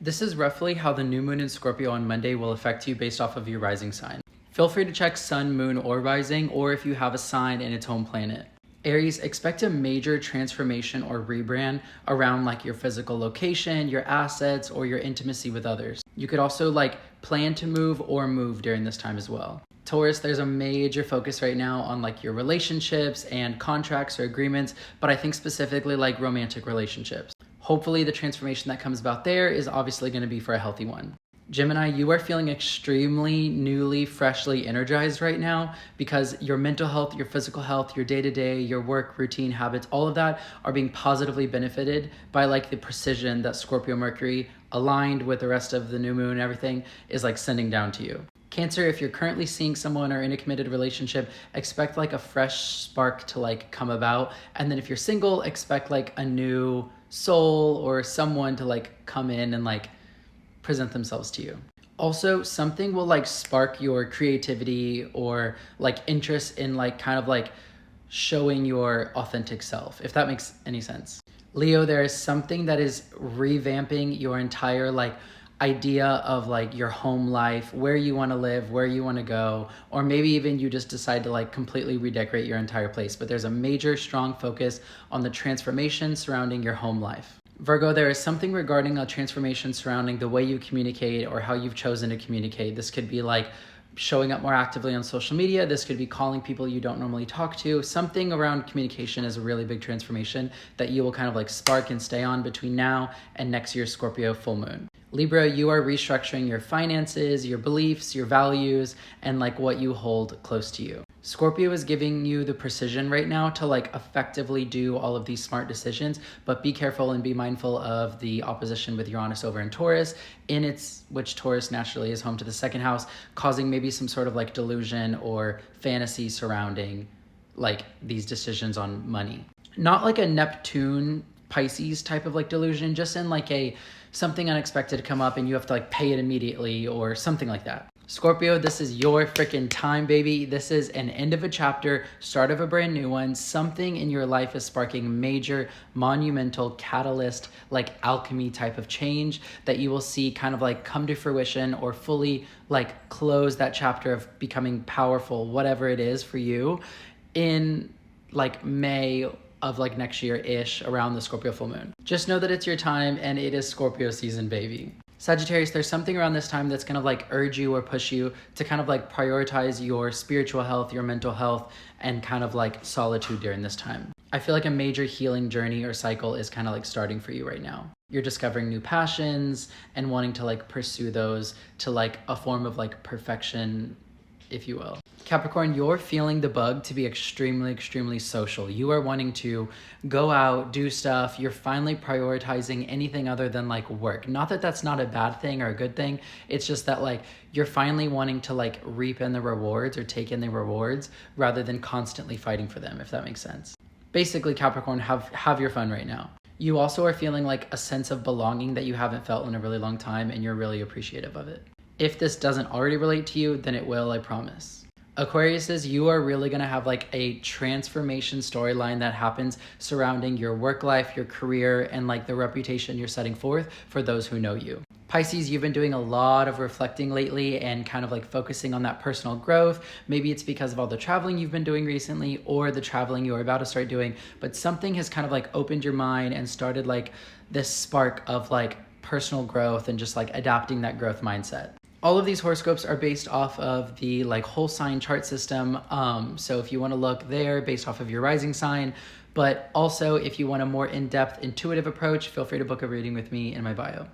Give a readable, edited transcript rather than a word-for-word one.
This is roughly how the new moon in Scorpio on Monday will affect you based off of your rising sign. Feel free to check sun, moon, or rising, or if you have a sign in its home planet. Aries, expect a major transformation or rebrand around like your physical location, your assets, or your intimacy with others. You could also like plan to move or move during this time as well. Taurus, there's a major focus right now on like your relationships and contracts or agreements, but I think specifically like romantic relationships. Hopefully the transformation that comes about there is obviously going to be for a healthy one. Gemini, you are feeling extremely newly, freshly energized right now because your mental health, your physical health, your day-to-day, your work, routine, habits, all of that are being positively benefited by like the precision that Scorpio Mercury, aligned with the rest of the new moon and everything, is like sending down to you. Cancer, if you're currently seeing someone or in a committed relationship, expect like a fresh spark to like come about. And then if you're single, expect like a new soul or someone to like come in and like present themselves to you. Also, something will like spark your creativity or like interest in like kind of like showing your authentic self, if that makes any sense. Leo, there is something that is revamping your entire like idea of like your home life, where you want to live, where you want to go, or maybe even you just decide to like completely redecorate your entire place. But there's a major strong focus on the transformation surrounding your home life. Virgo, there is something regarding a transformation surrounding the way you communicate or how you've chosen to communicate. This could be like showing up more actively on social media. This could be calling people you don't normally talk to. Something around communication is a really big transformation that you will kind of like spark and stay on between now and next year's Scorpio full moon. Libra, you are restructuring your finances, your beliefs, your values, and like what you hold close to you. Scorpio is giving you the precision right now to like effectively do all of these smart decisions, but be careful and be mindful of the opposition with Uranus over in Taurus, which Taurus naturally is home to the second house, causing maybe some sort of like delusion or fantasy surrounding like these decisions on money. Not like a Neptune Pisces type of like delusion, just in like a something unexpected to come up and you have to like pay it immediately or something like that. Scorpio, this is your freaking time, baby. This is an end of a chapter, start of a brand new one. Something in your life is sparking major, monumental, catalyst, like alchemy type of change that you will see kind of like come to fruition or fully like close that chapter of becoming powerful, whatever it is for you, in like May of like next year-ish around the Scorpio full moon. Just know that it's your time and it is Scorpio season, baby. Sagittarius, there's something around this time that's gonna like urge you or push you to kind of like prioritize your spiritual health, your mental health, and kind of like solitude during this time. I feel like a major healing journey or cycle is kind of like starting for you right now. You're discovering new passions and wanting to like pursue those to like a form of like perfection, if you will. Capricorn, you're feeling the bug to be extremely, extremely social. You are wanting to go out, do stuff. You're finally prioritizing anything other than like work. Not that that's not a bad thing or a good thing. It's just that like you're finally wanting to like reap in the rewards or take in the rewards rather than constantly fighting for them, if that makes sense. Basically, Capricorn, have your fun right now. You also are feeling like a sense of belonging that you haven't felt in a really long time, and you're really appreciative of it. If this doesn't already relate to you, then it will, I promise. Aquarius, you are really going to have like a transformation storyline that happens surrounding your work life, your career, and like the reputation you're setting forth for those who know you. Pisces, you've been doing a lot of reflecting lately and kind of like focusing on that personal growth. Maybe it's because of all the traveling you've been doing recently or the traveling you're about to start doing, but something has kind of like opened your mind and started like this spark of like personal growth and just like adapting that growth mindset. All of these horoscopes are based off of the like whole sign chart system. So if you want to look there based off of your rising sign, but also if you want a more in-depth intuitive approach, feel free to book a reading with me in my bio.